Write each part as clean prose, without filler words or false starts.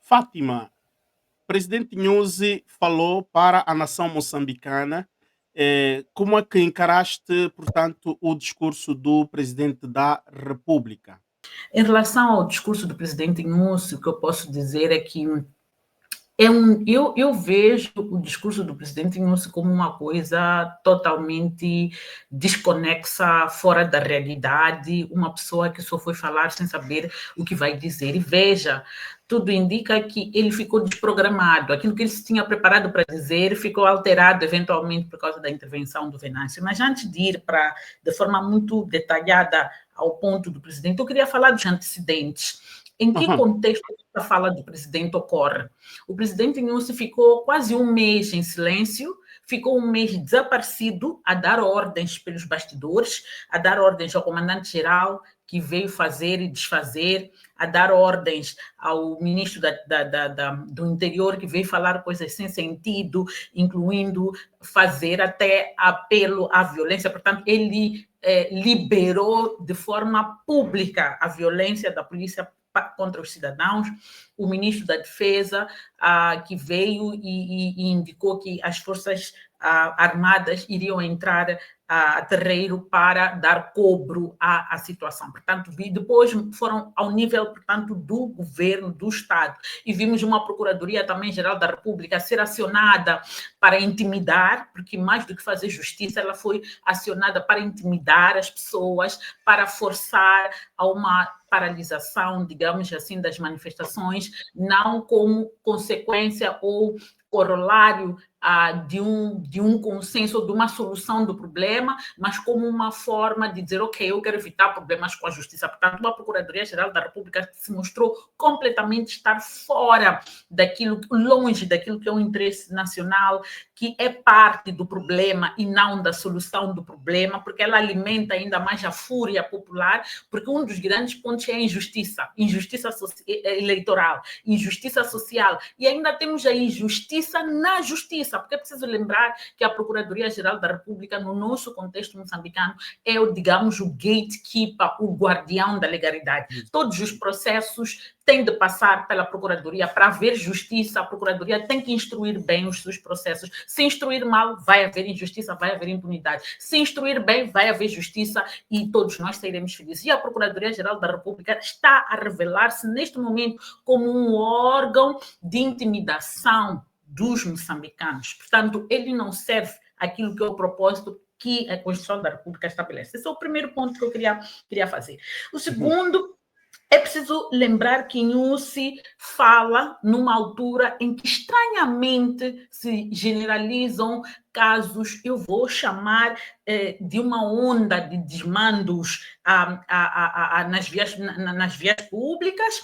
Fátima, presidente Nyusi falou para a nação moçambicana. Como é que encaraste, portanto, o discurso do presidente da República? Em relação ao discurso do presidente Inúcio, o que eu posso dizer é que eu vejo o discurso do presidente Inúcio como uma coisa totalmente desconexa, fora da realidade, uma pessoa que só foi falar sem saber o que vai dizer. E veja, tudo indica que ele ficou desprogramado. Aquilo que ele se tinha preparado para dizer ficou alterado, eventualmente, por causa da intervenção do Venâncio. Mas antes de ir de forma muito detalhada ao ponto do presidente, eu queria falar dos antecedentes. Em que contexto a fala do presidente ocorre? O presidente Inúcio ficou quase um mês em silêncio, ficou um mês desaparecido, a dar ordens pelos bastidores, a dar ordens ao comandante-geral, que veio fazer e desfazer, a dar ordens ao ministro do interior, que veio falar coisas sem sentido, incluindo fazer até apelo à violência. Portanto, ele liberou de forma pública a violência da polícia contra os cidadãos. O ministro da Defesa, que veio e indicou que as forças armadas iriam entrar a terreiro para dar cobro à situação. Portanto, depois foram ao nível, portanto, do governo, do Estado, e vimos uma Procuradoria também Geral da República ser acionada para intimidar, porque mais do que fazer justiça, ela foi acionada para intimidar as pessoas, para forçar a uma paralisação, digamos assim, das manifestações, não como consequência ou corolário de um consenso ou de uma solução do problema, mas como uma forma de dizer, ok, eu quero evitar problemas com a justiça. Portanto, uma Procuradoria-Geral da República se mostrou completamente estar fora daquilo, longe daquilo que é o interesse nacional, que é parte do problema e não da solução do problema, porque ela alimenta ainda mais a fúria popular, porque um dos grandes pontos é a injustiça eleitoral, injustiça social, e ainda temos a injustiça na justiça, porque é preciso lembrar que a Procuradoria-Geral da República, no nosso contexto moçambicano, é, digamos, o gatekeeper, o guardião da legalidade. Todos os processos têm de passar pela Procuradoria para haver justiça. A Procuradoria tem que instruir bem os seus processos. Se instruir mal, vai haver injustiça, vai haver impunidade. Se instruir bem, vai haver justiça e todos nós sairemos felizes. E a Procuradoria-Geral da República está a revelar-se, neste momento, como um órgão de intimidação dos moçambicanos. Portanto, ele não serve aquilo que é o propósito que a Constituição da República estabelece. Esse é o primeiro ponto que eu queria fazer. O segundo, é preciso lembrar que Nyusi fala numa altura em que estranhamente se generalizam casos, eu vou chamar de uma onda de desmandos nas vias públicas.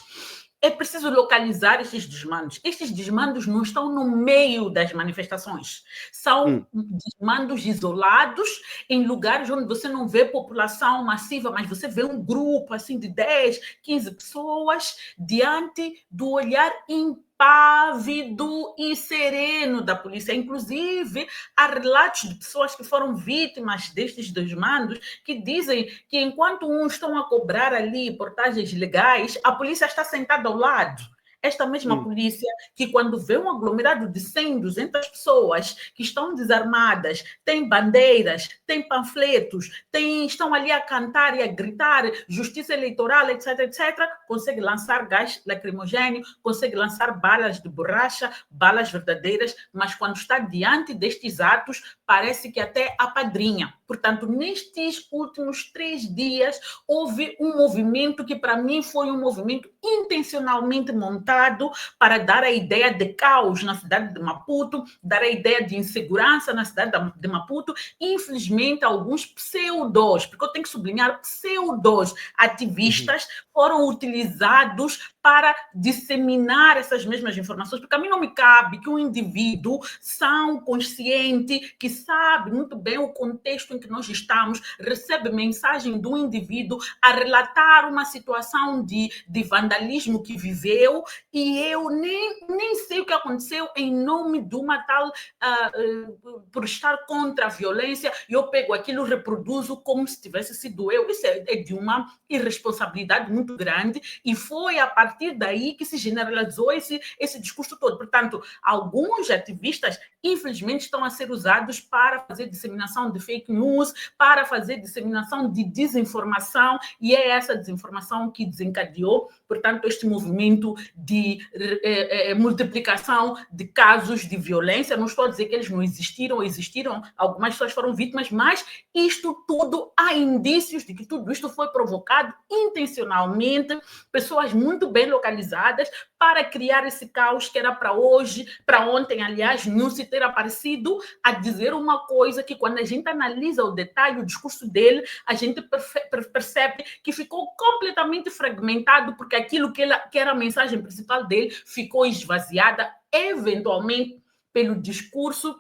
É preciso localizar esses desmandos. Estes desmandos não estão no meio das manifestações. São desmandos isolados em lugares onde você não vê população massiva, mas você vê um grupo assim de 10, 15 pessoas diante do olhar impávido e sereno da polícia. Inclusive, há relatos de pessoas que foram vítimas destes desmandos que dizem que enquanto uns estão a cobrar ali portagens legais, a polícia está sentada ao lado. Esta mesma polícia que, quando vê um aglomerado de 100, 200 pessoas que estão desarmadas, tem bandeiras, tem panfletos, estão ali a cantar e a gritar justiça eleitoral, etc., etc., consegue lançar gás lacrimogêneo, consegue lançar balas de borracha, balas verdadeiras, mas quando está diante destes atos, parece que até apadrinha. Portanto, nestes últimos 3 dias, houve um movimento que, para mim, foi um movimento intencionalmente montado montado para dar a ideia de caos na cidade de Maputo, dar a ideia de insegurança na cidade de Maputo. Infelizmente, alguns pseudos, porque eu tenho que sublinhar, pseudos ativistas foram utilizados para disseminar essas mesmas informações, porque a mim não me cabe que um indivíduo são, consciente, que sabe muito bem o contexto em que nós estamos, recebe mensagem de um indivíduo a relatar uma situação de vandalismo que viveu e eu nem sei o que aconteceu em nome de uma tal, por estar contra a violência, e eu pego aquilo, reproduzo como se tivesse sido eu. Isso é de uma irresponsabilidade muito grande e foi a partir daí que se generalizou esse discurso todo. Portanto, alguns ativistas, infelizmente, estão a ser usados para fazer disseminação de fake news, para fazer disseminação de desinformação, e é essa desinformação que desencadeou, portanto, este movimento de multiplicação de casos de violência. Não estou a dizer que eles não existiram, algumas pessoas foram vítimas, mas isto tudo, há indícios de que tudo isto foi provocado intencionalmente, pessoas muito bem localizadas, para criar esse caos que era para hoje, para ontem, aliás, não se ter aparecido a dizer uma coisa que, quando a gente analisa o detalhe, o discurso dele, a gente percebe que ficou completamente fragmentado, porque aquilo que era a mensagem principal dele ficou esvaziada, eventualmente, pelo discurso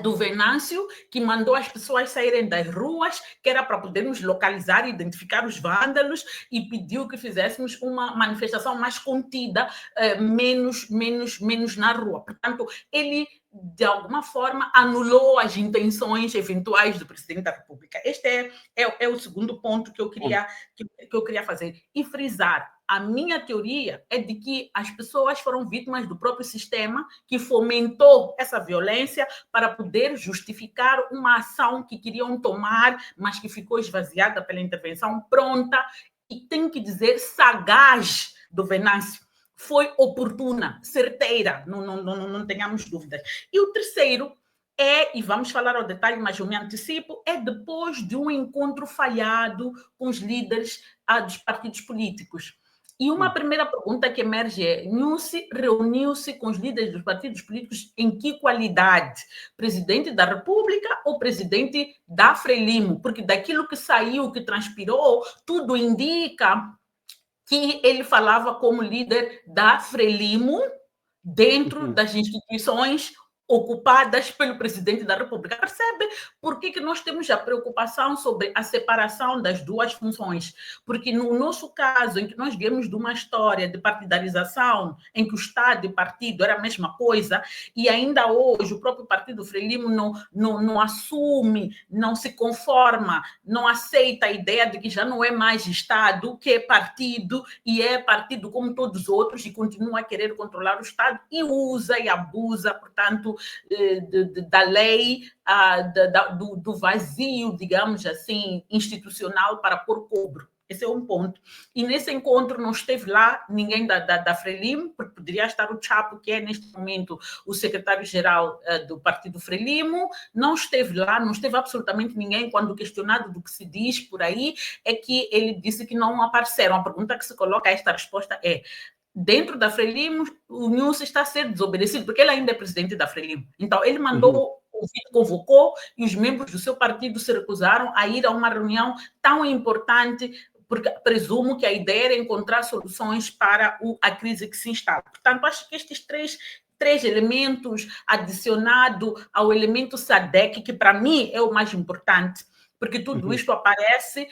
do Venâncio, que mandou as pessoas saírem das ruas, que era para podermos localizar e identificar os vândalos, e pediu que fizéssemos uma manifestação mais contida, menos na rua. Portanto, ele, de alguma forma, anulou as intenções eventuais do presidente da República. Este é o segundo ponto que eu queria fazer. E frisar, a minha teoria é de que as pessoas foram vítimas do próprio sistema que fomentou essa violência para poder justificar uma ação que queriam tomar, mas que ficou esvaziada pela intervenção pronta e, tenho que dizer, sagaz do Venâncio. Foi oportuna, certeira, não tenhamos dúvidas. E o terceiro e vamos falar ao detalhe, mas eu me antecipo, é depois de um encontro falhado com os líderes dos partidos políticos. E uma primeira pergunta que emerge é: Nussi reuniu-se com os líderes dos partidos políticos em que qualidade? Presidente da República ou presidente da Frelimo? Porque daquilo que saiu, que transpirou, tudo indica que ele falava como líder da Frelimo dentro das instituições ocupadas pelo presidente da República. Percebe por que nós temos a preocupação sobre a separação das duas funções? Porque no nosso caso, em que nós viemos de uma história de partidarização, em que o Estado e o partido era a mesma coisa, e ainda hoje o próprio partido Frelimo não assume, não se conforma, não aceita a ideia de que já não é mais Estado, que é partido, e é partido como todos os outros, e continua a querer controlar o Estado, e usa e abusa, portanto, da lei, do vazio, digamos assim, institucional para pôr cobro. Esse é um ponto. E nesse encontro não esteve lá ninguém da Frelimo, porque poderia estar o Chapo, que é neste momento o secretário-geral do partido Frelimo, não esteve lá, não esteve absolutamente ninguém. Quando questionado do que se diz por aí, é que ele disse que não apareceram. A pergunta que se coloca a esta resposta é: dentro da Frelimo, o Nussi está a ser desobedecido, porque ele ainda é presidente da Frelimo. Então, ele mandou, convocou, e os membros do seu partido se recusaram a ir a uma reunião tão importante, porque presumo que a ideia era encontrar soluções para a crise que se instala. Portanto, acho que estes três elementos, adicionado ao elemento SADC, que para mim é o mais importante, porque tudo isto aparece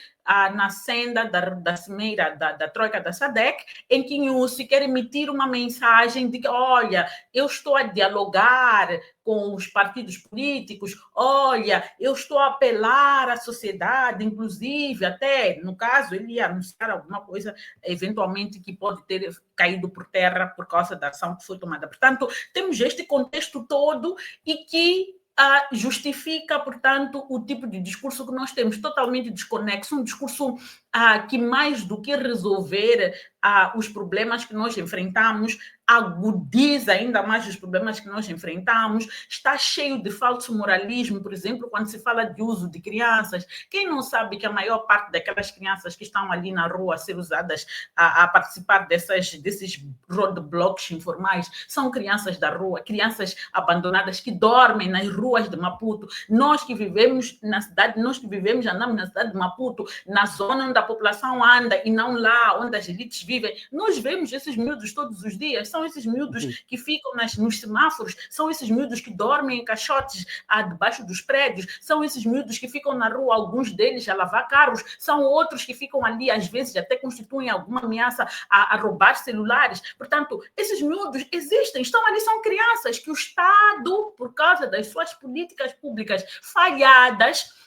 na senda da cimeira da Troika da SADC, em que Nussi quer emitir uma mensagem de que, olha, eu estou a dialogar com os partidos políticos, olha, eu estou a apelar à sociedade, inclusive, até, no caso, ele ia anunciar alguma coisa, eventualmente, que pode ter caído por terra por causa da ação que foi tomada. Portanto, temos este contexto todo e que justifica, portanto, o tipo de discurso que nós temos, totalmente desconexo, um discurso que, mais do que resolver os problemas que nós enfrentamos, agudiza ainda mais os problemas que nós enfrentamos, está cheio de falso moralismo, por exemplo, quando se fala de uso de crianças. Quem não sabe que a maior parte daquelas crianças que estão ali na rua a ser usadas a participar desses roadblocks informais são crianças da rua, crianças abandonadas que dormem nas ruas de Maputo. Nós que vivemos na cidade, nós que vivemos, andamos na cidade de Maputo, na zona onde a população anda e não lá onde as elites vivem, nós vemos esses miúdos todos os dias. São esses miúdos que ficam nos semáforos, são esses miúdos que dormem em caixotes debaixo dos prédios, são esses miúdos que ficam na rua, alguns deles a lavar carros, são outros que ficam ali, às vezes até constituem alguma ameaça a roubar celulares. Portanto, esses miúdos existem, estão ali, são crianças que o Estado, por causa das suas políticas públicas falhadas,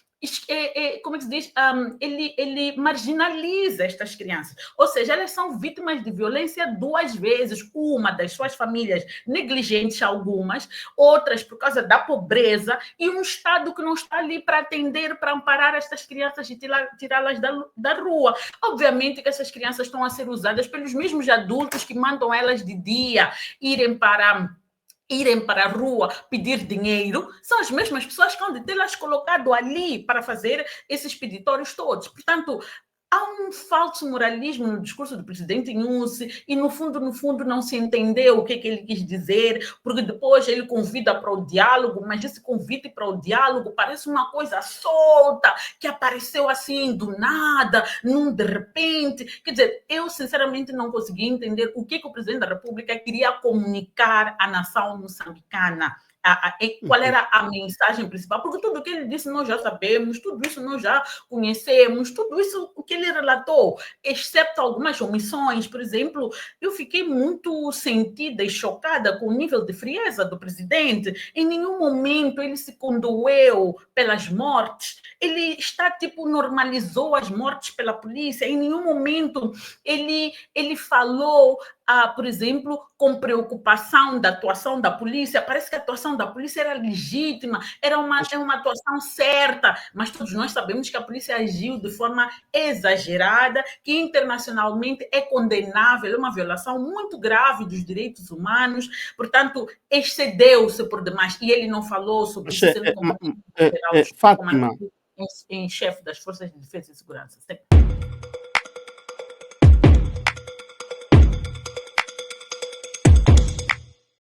como é que se diz? Ele marginaliza estas crianças. Ou seja, elas são vítimas de violência duas vezes. Uma das suas famílias negligentes, algumas, outras por causa da pobreza, e um Estado que não está ali para atender, para amparar estas crianças e tirá-las da rua. Obviamente que essas crianças estão a ser usadas pelos mesmos adultos que mandam elas de dia irem para a rua pedir dinheiro, são as mesmas pessoas que vão de tê-las colocado ali para fazer esses peditórios todos. Portanto, há um falso moralismo no discurso do presidente Nyusi e, no fundo, não se entendeu o que ele quis dizer, porque depois ele convida para o diálogo, mas esse convite para o diálogo parece uma coisa solta, que apareceu assim do nada, de repente. Quer dizer, eu sinceramente não consegui entender o que o presidente da República queria comunicar à nação moçambicana. Qual era a mensagem principal, porque tudo o que ele disse nós já sabemos, tudo isso nós já conhecemos, tudo isso o que ele relatou, exceto algumas omissões. Por exemplo, eu fiquei muito sentida e chocada com o nível de frieza do presidente. Em nenhum momento ele se condoeu pelas mortes, ele normalizou as mortes pela polícia, em nenhum momento ele falou, por exemplo, com preocupação da atuação da polícia. Parece que a atuação da polícia era legítima, era uma atuação certa, mas todos nós sabemos que a polícia agiu de forma exagerada, que internacionalmente é condenável, é uma violação muito grave dos direitos humanos, portanto, excedeu-se por demais, e ele não falou sobre isso, sendo Fátima, em chefe das Forças de Defesa e Segurança.